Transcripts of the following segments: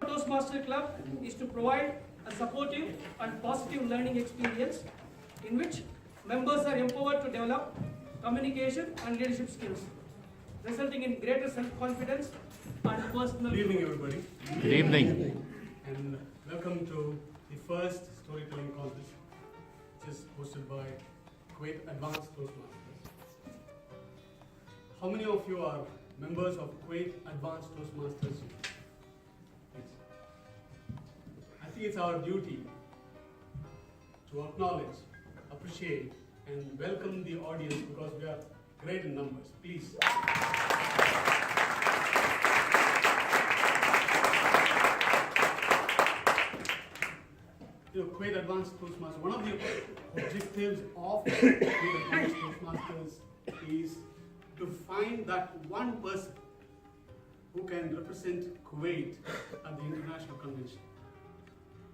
Toastmasters Club is to provide a supportive and positive learning experience in which members are empowered to develop communication and leadership skills, resulting in greater self-confidence and personal Good evening, everybody. Good evening. And welcome to the first storytelling contest, which is hosted by Kuwait Advanced Toastmasters. How many of you are members of Kuwait Advanced Toastmasters? Please. I think it's our duty to acknowledge, appreciate, and welcome the audience because we are great in numbers. Please. Kuwait Advanced Toastmasters, one of the objectives of Kuwait Advanced Toastmasters is to find that one person who can represent Kuwait at the international convention.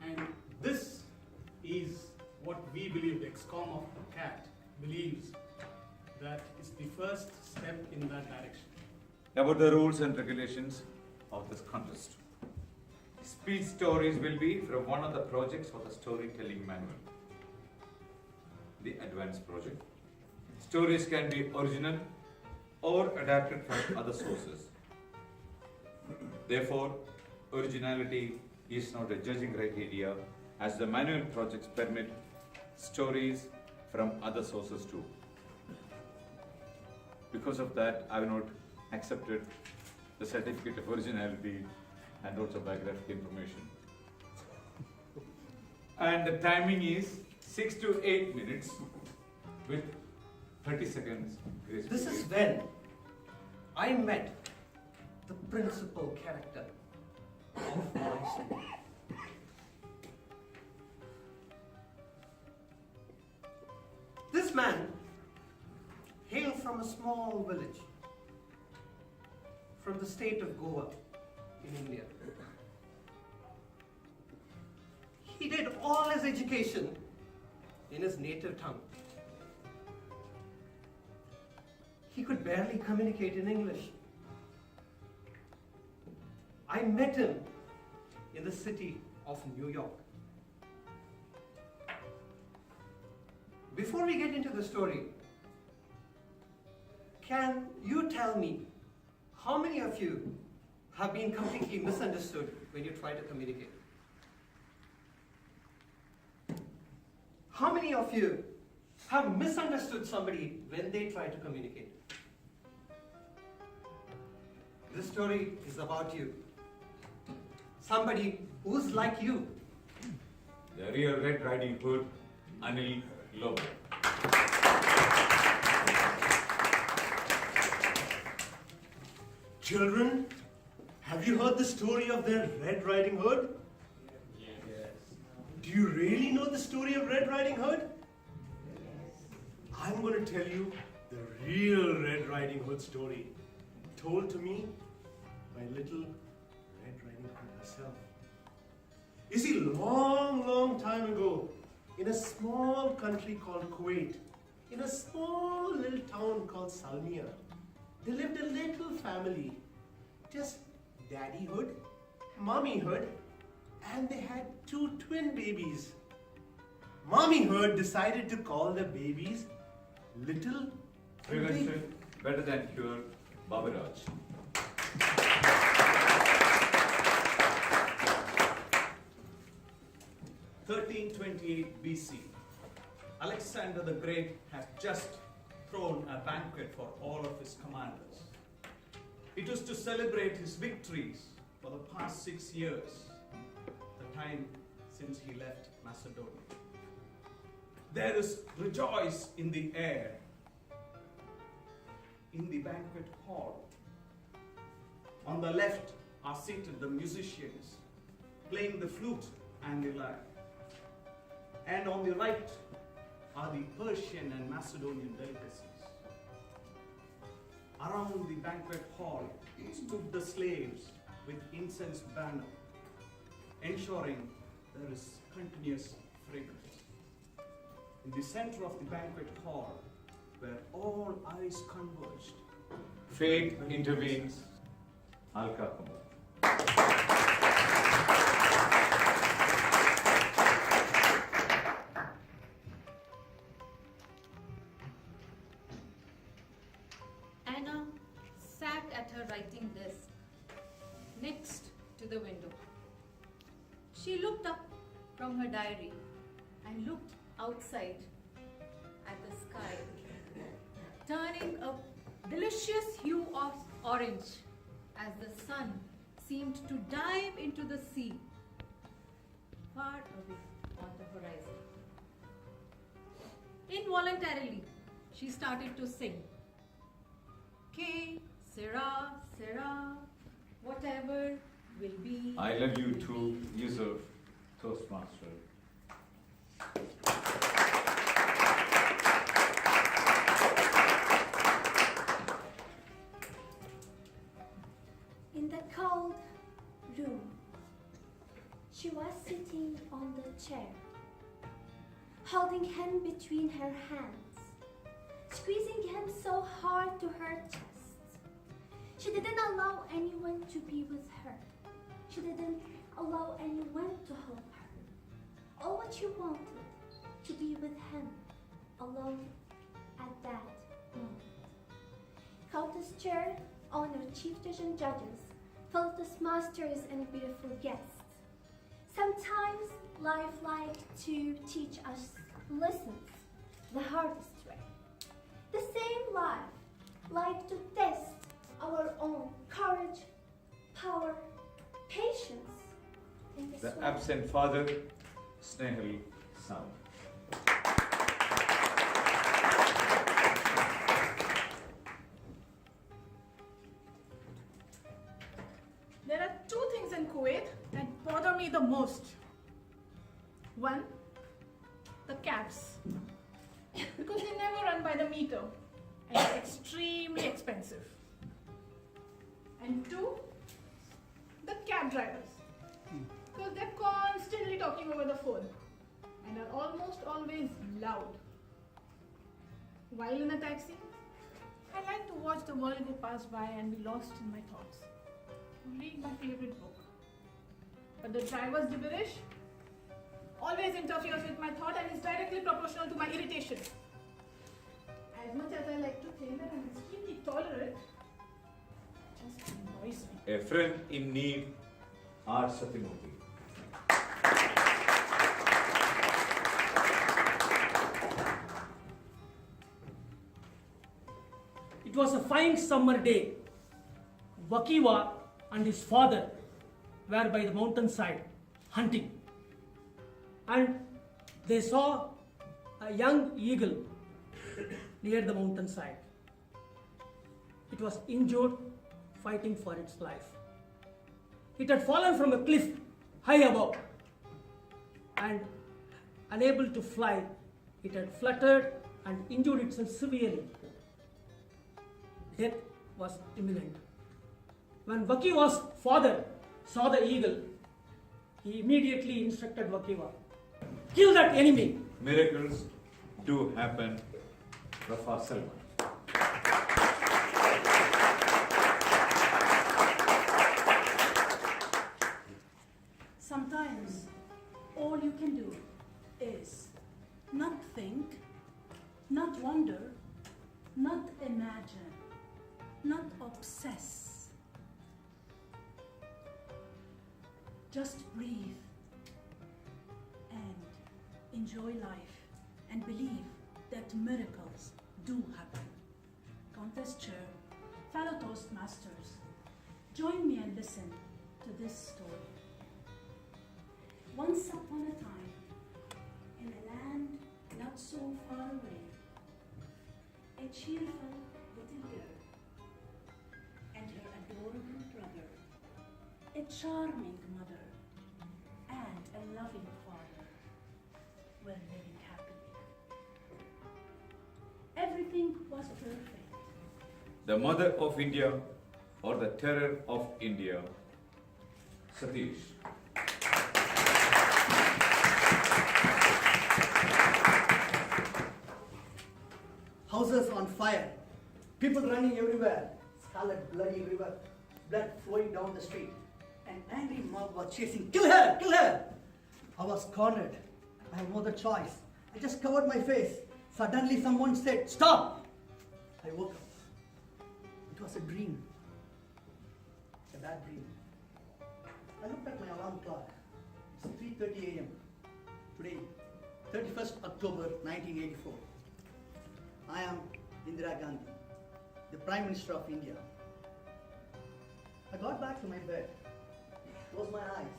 And this is what we believe, the XCOM of the CAT believes, that is the first step in that direction. About the rules and regulations of this contest. Speech stories will be from one of the projects for the storytelling manual, the advanced project. Stories can be original or adapted from other sources. Therefore, originality is not a judging criteria, as the manual projects permit stories from other sources too. Because of that, I have not accepted the certificate of originality and also biographical information. And the timing is 6 to 8 minutes with 30 seconds grace. This is when I met the principal character of my story. This man hailed from a small village from the state of Goa in India. He did all his education in his native tongue. He could barely communicate in English. I met him in the city of New York. Before we get into the story, can you tell me how many of you have been completely misunderstood when you try to communicate? How many of you have misunderstood somebody when they try to communicate? This story is about you. Somebody who's like you. The real Red Riding Hood, Anil Lobo. Children, have you heard the story of the Red Riding Hood? Yes. Do you really know the story of Red Riding Hood? I'm going to tell you the real Red Riding Hood story, told to me by little Red Riding Hood herself. You see, long time ago, in a small country called Kuwait, in a small little town called Salmiya, there lived a little family, just Daddy Hood, Mommy Hood, and they had 2 twin babies. Mommy Hood decided to call the babies Little Prevention better than cure, Babaraj. In 1328 BC, Alexander the Great has just thrown a banquet for all of his commanders. It was to celebrate his victories for the past 6 years, the time since he left Macedonia. There is rejoice in the air, in the banquet hall. On the left are seated the musicians, playing the flute and the lyre. And on the right are the Persian and Macedonian delicacies. Around the banquet hall stood the slaves with incense banner, ensuring there is continuous fragrance. In the center of the banquet hall, where all eyes converged, Fate intervenes. Al Capone. at her writing desk, next to the window. She looked up from her diary and looked outside at the sky, turning a delicious hue of orange as the sun seemed to dive into the sea far away on the horizon. Involuntarily, she started to sing. Que sera, sera, whatever will be. I love you too, Yusuf, Toastmaster. In the cold room, she was sitting on the chair, holding him between her hands, squeezing him so hard to her chest. She didn't allow anyone to be with her. She didn't allow anyone to hold her. All what she wanted to be with him, alone at that moment. Countess chair, honor chieftains and judges, fellow masters and beautiful guests. Sometimes life like to teach us lessons the hardest way. The same life like to test our own courage, power, patience in this The way. absent father, Snehal son. There are two things in Kuwait that bother me the most. One, the cabs. Because they never run by the meter and are extremely expensive. And two, the cab drivers. Because they're constantly talking over the phone and are almost always loud. While in a taxi, I like to watch the world go pass by and be lost in my thoughts. Read my favorite book. But the driver's gibberish always interferes with my thought and is directly proportional to my irritation. As much as I like to think that I'm extremely tolerant, it just annoys me. A friend in need, R. Satyamurthy. It was a fine summer day. Wakiwa and his father were by the mountainside hunting, and they saw a young eagle near the mountainside. It was injured, fighting for its life. It had fallen from a cliff high above, and unable to fly, it had fluttered and injured itself severely. Death was imminent. When Wakiwa's father saw the eagle, he immediately instructed Wakiwa, kill that enemy. Miracles do happen, Rafa Salman. Sometimes all you can do is not think, not wonder, not imagine, not obsess. Just breathe and enjoy life and believe that miracles do happen. Contest chair, fellow Toastmasters, join me and listen to this story. Once upon a time, in a land not so far away, a cheerful little girl and her adorable brother, a charming mother, and a loving father were living happily. Everything was perfect. The mother of India or the terror of India, Satish. Houses on fire, people running everywhere, scarlet bloody river, blood flowing down the street. An angry mob was chasing, kill her, kill her! I was cornered. I have no other choice. I just covered my face. Suddenly someone said, stop! I woke up. It was a dream. bad dream. I looked at my alarm clock. It's 3:30 a.m. Today, 31st October 1984. I am Indira Gandhi, the Prime Minister of India. I got back to my bed, closed my eyes.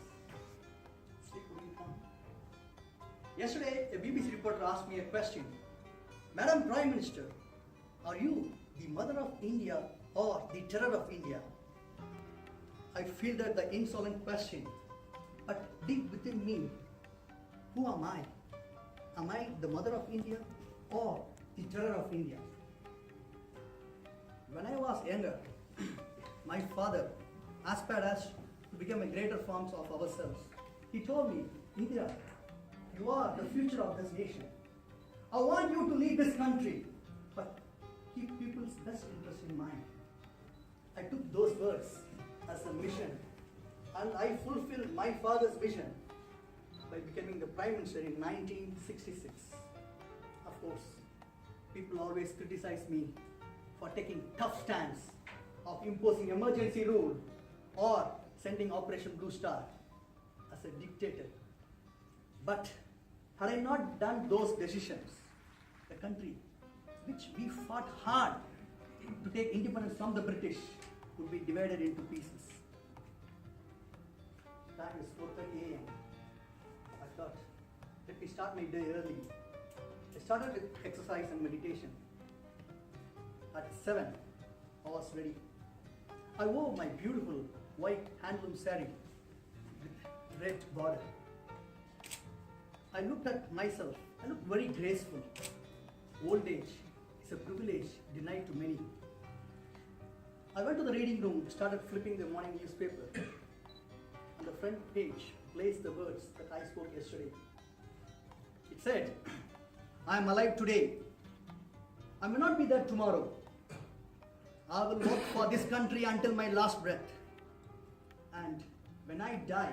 Sleep wouldn't come. Yesterday, a BBC reporter asked me a question. Madam Prime Minister, are you the mother of India or the terror of India? I fielded the insolent question, but deep within me, who am I? Am I the mother of India or the terror of India? When I was younger, my father aspired us to become a greater forms of ourselves. He told me, Indira, you are the future of this nation. I want you to lead this country, but keep people's best interest in mind. I took those words as a mission, and I fulfilled my father's vision by becoming the Prime Minister in 1966. Of course, people always criticize me for taking tough stance of imposing emergency rule or sending Operation Blue Star as a dictator. But had I not done those decisions, the country which we fought hard to take independence from the British would be divided into pieces. Time is 4:30 a.m. I thought, let me start my day early. I started with exercise and meditation. At 7, I was ready. I wore my beautiful white handloom saree with red border. I looked at myself. I looked very graceful. Old age is a privilege denied to many. I went to the reading room, started flipping the morning newspaper. On the front page placed the words that I spoke yesterday. It said, I am alive today. I may not be there tomorrow. I will work for this country until my last breath. And when I die,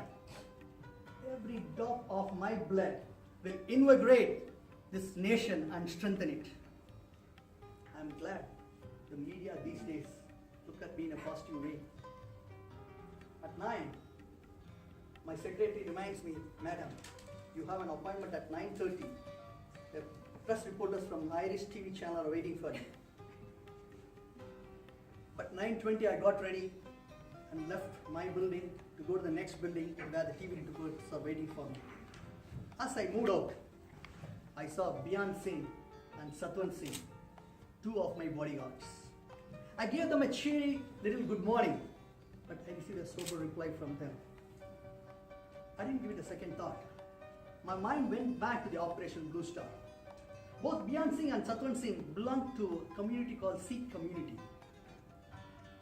every drop of my blood will invigorate this nation and strengthen it. I am glad the media these days look at me in a positive way. At 9, my secretary reminds me, Madam, you have an appointment at 9:30. The press reporters from Irish TV channel are waiting for you. But 9:20 I got ready and left my building to go to the next building where the TV reporters are waiting for me. As I moved out, I saw Bian Singh and Satwan Singh, 2 of my bodyguards. I gave them a cheery little good morning, but I received a sober reply from them. I didn't give it a second thought. My mind went back to the Operation Blue Star. Both Bian Singh and Satwan Singh belonged to a community called Sikh community.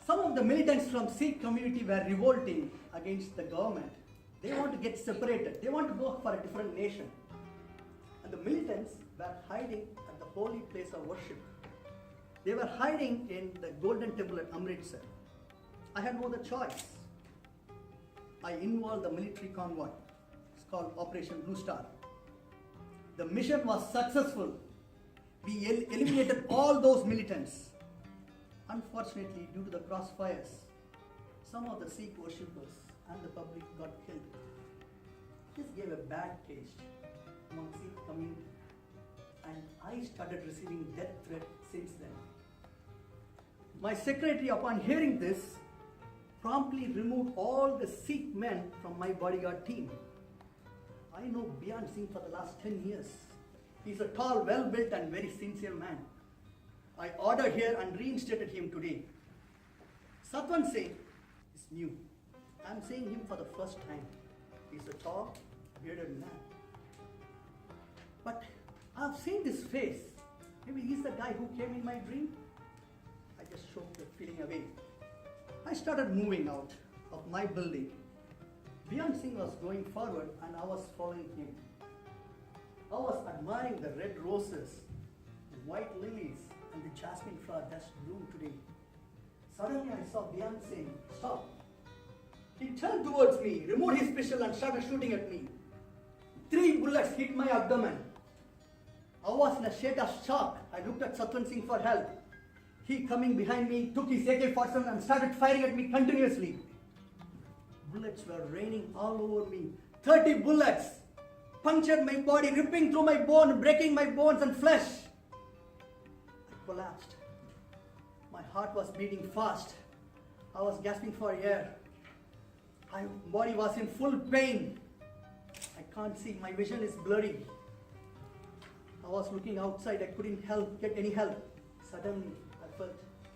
Some of the militants from Sikh community were revolting against the government. They want to get separated. They want to go for a different nation. And the militants were hiding at the holy place of worship. They were hiding in the Golden Temple at Amritsar. I had no other choice. I involved the military convoy. It's called Operation Blue Star. The mission was successful. We eliminated all those militants. Unfortunately, due to the crossfires, some of the Sikh worshippers and the public got killed. This gave a bad taste among Sikh community, and I started receiving death threats since then. My secretary, upon hearing this, promptly removed all the Sikh men from my bodyguard team. I know Bian Singh for the last 10 years. He's a tall, well-built and very sincere man. I ordered here and reinstated him today. Satwan Singh is new. I'm seeing him for the first time. He's a tall, bearded man. But I've seen this face. Maybe he's the guy who came in my dream. I just shook the feeling away. I started moving out of my building. Bian Singh was going forward and I was following him. I was admiring the red roses, the white lilies, and the jasmine flower that's bloomed today. Suddenly I saw Bian Singh stop. He turned towards me, removed his pistol and started shooting at me. 3 bullets hit my abdomen. I was in a state of shock. I looked at Satwan Singh for help. He, coming behind me, took his AK-47 and started firing at me continuously. Bullets were raining all over me. 30 bullets punctured my body, ripping through my bone, breaking my bones and flesh. I collapsed. My heart was beating fast. I was gasping for air. My body was in full pain. I can't see. My vision is blurry. I was looking outside. I couldn't get any help. Suddenly, I felt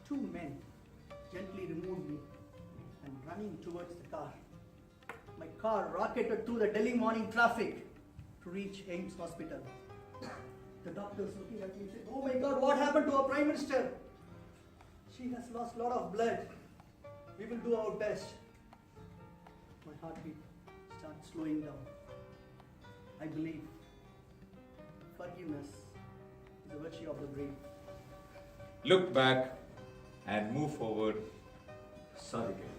two men gently removed me and running towards the car. My car rocketed through the Delhi morning traffic to reach Ames Hospital. The doctors looking at me said, "Oh my God, what happened to our Prime Minister? She has lost a lot of blood. We will do our best." My heartbeat starts slowing down. I believe forgiveness is a virtue of the brave. Look back and move forward. Sadhika.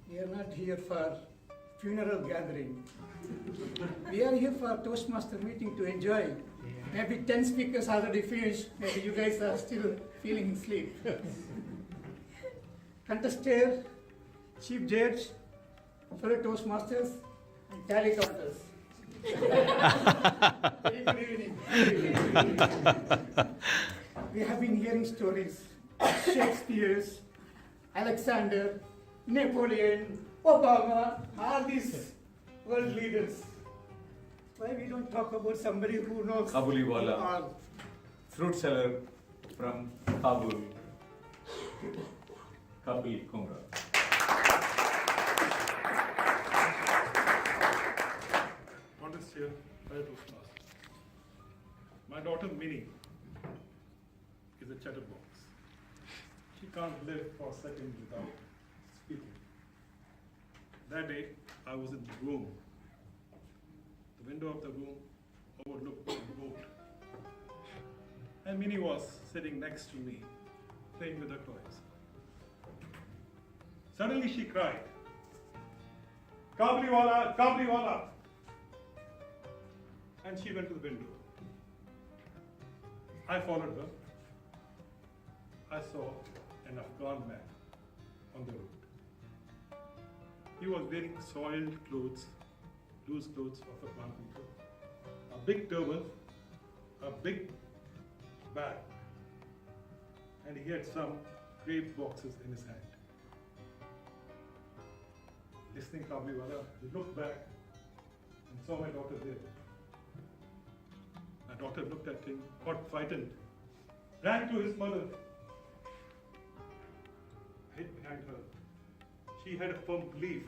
We are not here for funeral gathering. We are here for Toastmaster meeting to enjoy. Maybe 10 speakers already finished. Maybe you guys are still feeling sleep. Contestant, chief judge, fellow Toastmasters, and tally counters. Very good evening. We have been hearing stories of Shakespeare's, Alexander, Napoleon, Obama, all these world leaders. Why we don't talk about somebody who knows Kabuliwala. all? Fruit seller from Kabul. Kapil Kumra. Contest here, fellow Toastmasters. My daughter Minnie is a chatterbox. She can't live for a second without speaking. That day, I was in the room. The window of the room overlooked the boat. And Minnie was sitting next to me, playing with her toys. Suddenly she cried, "Kabliwala, Kabliwala!" And she went to the window. I followed her. I saw an Afghan man on the road. He was wearing soiled clothes, loose clothes of Afghan people, a big turban, a big bag, and he had some grape boxes in his hand. Listening Kabliwala, he looked back and saw my daughter there. My daughter looked at him, got frightened, ran to his mother, hid behind her. She had a firm belief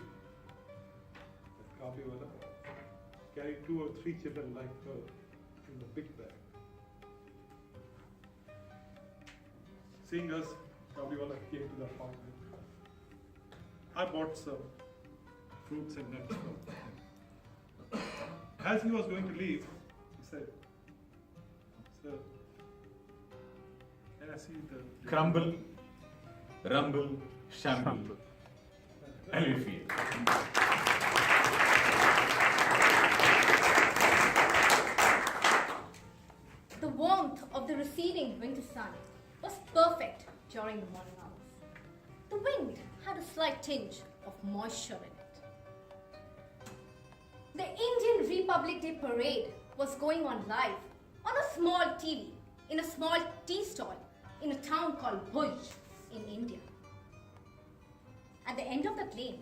that Kabliwala carried 2 or 3 children like her in the big bag. Seeing us, Kabliwala came to the apartment. I bought some fruits and nuts from him. As he was going to leave, he said, "Sir, can I see the..." Crumble, rumble, shamble. Elephant. The warmth of the receding winter sun was perfect during the morning hours. The wind had a slight tinge of moisture in it. The Indian Republic Day parade was going on live on a small TV in a small tea stall in a town called Bhuj in India. At the end of the lane,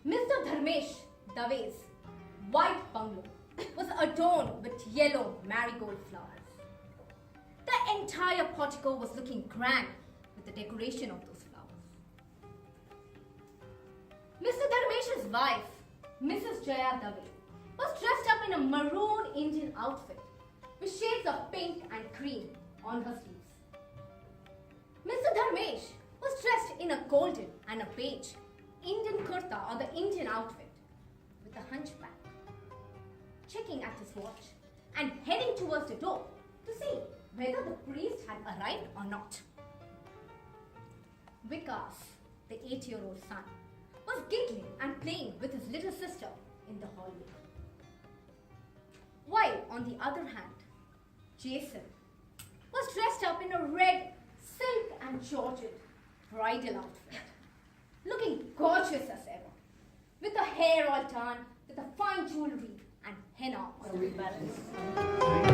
Mr. Dharmesh Dave's white bungalow was adorned with yellow marigold flowers. The entire portico was looking grand with the decoration of those flowers. Mr. Dharmesh's wife, Mrs. Jaya Dave, was dressed up in a maroon Indian outfit with shades of pink and cream on her sleeves. Mr. Dharmesh was dressed in a golden and a beige Indian kurta or the Indian outfit with a hunchback, checking at his watch and heading towards the door to see whether the priest had arrived or not. Vikas, the 8-year-old son, was giggling and playing with his little sister in the hallway. While on the other hand, Jason was dressed up in a red silk and georgette bridal outfit, looking gorgeous as ever, with her hair all done, with a fine jewelry and henna on her balance.